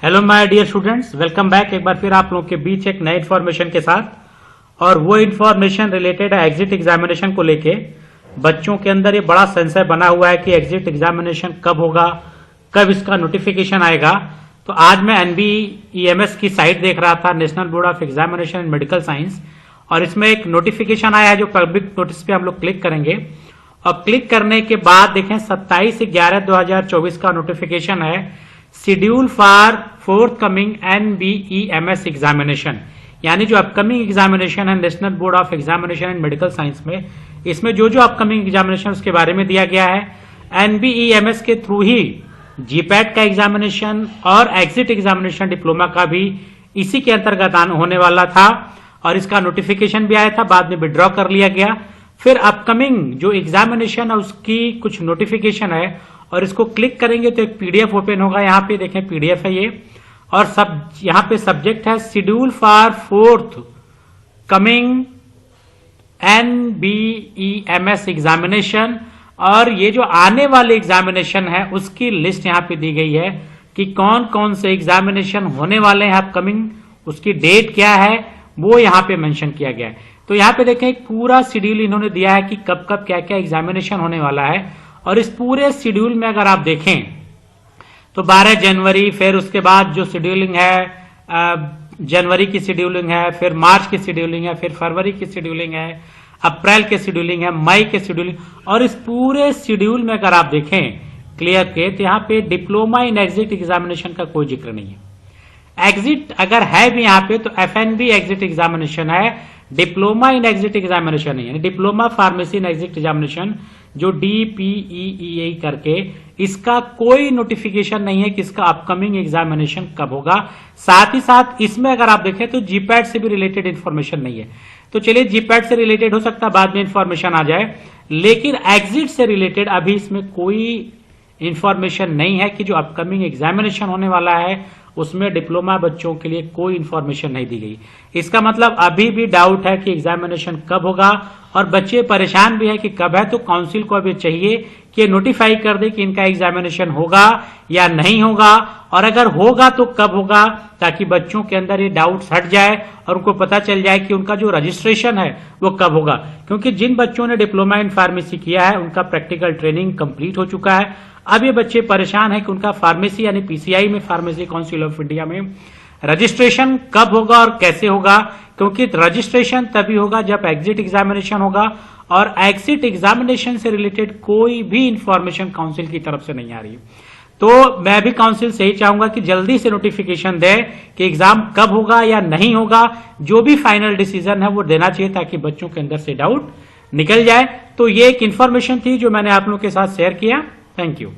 Hello my dear students, welcome back एक बार फिर आप लोगों के बीच एक नए इन्फॉर्मेशन के साथ। और वो इन्फॉर्मेशन रिलेटेड है एग्जिट एग्जामिनेशन को लेके। बच्चों के अंदर ये बड़ा संशय बना हुआ है कि एग्जिट एग्जामिनेशन कब होगा, कब इसका नोटिफिकेशन आएगा। तो आज मैं NBEMS की साइट देख रहा था, national board of examination in medical science, और इसमें एक नोटिफिकेशन आया है जो पब्लिक नोटिस पे हम लोग क्लिक करेंगे। और क्लिक करने के बाद देखें 27/11/2024 का नोटिफिकेशन है, schedule for fourth coming NBEMS examination, यानी जो अपकमिंग एग्जामिनेशन है national board of examination in medical science में, इसमें जो जो अपकमिंग एग्जामिनेशन उसके बारे में दिया गया है। NBEMS के थ्रू ही GPAT का एग्जामिनेशन और एग्जिट एग्जामिनेशन डिप्लोमा का भी इसी के अंतर्गत होने वाला था, और इसका नोटिफिकेशन भी आया था, बाद में विड्रॉ कर लिया गया। फिर अपकमिंग जो एग्जामिनेशन है उसकी कुछ नोटिफिकेशन है, और इसको क्लिक करेंगे तो एक PDF ओपन होगा। यहाँ पे देखें PDF है ये, और सब यहाँ पे सब्जेक्ट है schedule for fourth coming NBEMS examination, और ये जो आने वाले एग्जामिनेशन है उसकी लिस्ट यहाँ पे दी गई है कि कौन कौन से एग्जामिनेशन होने वाले हैं अपकमिंग, उसकी डेट क्या है वो यहाँ पे मेंशन किया गया है। तो यहाँ पे देखें एक पूरा शेड्यूल इन्होंने दिया है कि कब कब क्या क्या एग्जामिनेशन होने वाला है। और इस पूरे शेड्यूल में अगर आप देखें तो 12 जनवरी, फिर उसके बाद जो शेड्यूलिंग है जनवरी की शेड्यूलिंग है, फिर मार्च की शेड्यूलिंग है, फिर फरवरी की शेड्यूलिंग है, अप्रैल के शेड्यूलिंग है, मई के शेड्यूलिंग। और इस पूरे शेड्यूल में अगर आप देखें क्लियर के, तो यहाँ पे डिप्लोमा इन एग्जिट एग्जामिनेशन का कोई जिक्र नहीं है। एग्जिट अगर है भी यहाँ पे तो FNB एग्जिट एग्जामिनेशन है, डिप्लोमा इन एग्जिट एग्जामिनेशन नहीं है। डिप्लोमा फार्मेसी इन एग्जिट एग्जामिनेशन जो DPEEA करके, इसका कोई नोटिफिकेशन नहीं है कि इसका अपकमिंग एग्जामिनेशन कब होगा। साथ ही साथ इसमें अगर आप देखें तो GPAT से भी रिलेटेड इंफॉर्मेशन नहीं है। तो चलिए GPAT से रिलेटेड हो सकता है बाद में इंफॉर्मेशन आ जाए, लेकिन एग्जिट से रिलेटेड अभी इसमें कोई इंफॉर्मेशन नहीं है कि जो अपकमिंग एग्जामिनेशन होने वाला है उसमें डिप्लोमा बच्चों के लिए कोई इंफॉर्मेशन नहीं दी गई। इसका मतलब अभी भी डाउट है कि एग्जामिनेशन कब होगा, और बच्चे परेशान भी है कि कब है। तो काउंसिल को अभी चाहिए कि नोटिफाई कर दे कि इनका एग्जामिनेशन होगा या नहीं होगा, और अगर होगा तो कब होगा, ताकि बच्चों के अंदर ये डाउट्स हट जाए और उनको पता चल जाए कि उनका जो रजिस्ट्रेशन है वो कब होगा। क्योंकि जिन बच्चों ने डिप्लोमा इन फार्मेसी किया है उनका प्रैक्टिकल ट्रेनिंग कंप्लीट हो चुका है। अब ये बच्चे परेशान है कि उनका फार्मेसी यानी PCI में, फार्मेसी काउंसिल ऑफ इंडिया में रजिस्ट्रेशन कब होगा और कैसे होगा, क्योंकि रजिस्ट्रेशन तभी होगा जब एग्जिट एग्जामिनेशन होगा, और एग्जिट एग्जामिनेशन से रिलेटेड कोई भी इंफॉर्मेशन काउंसिल की तरफ से नहीं आ रही। तो मैं भी काउंसिल से ही चाहूंगा कि जल्दी से नोटिफिकेशन दे कि एग्जाम कब होगा या नहीं होगा। जो भी फाइनल डिसीजन है वो देना चाहिए ताकि बच्चों के अंदर से डाउट निकल जाए। तो ये एक इंफॉर्मेशन थी जो मैंने आप लोगों के साथ शेयर किया। Thank you.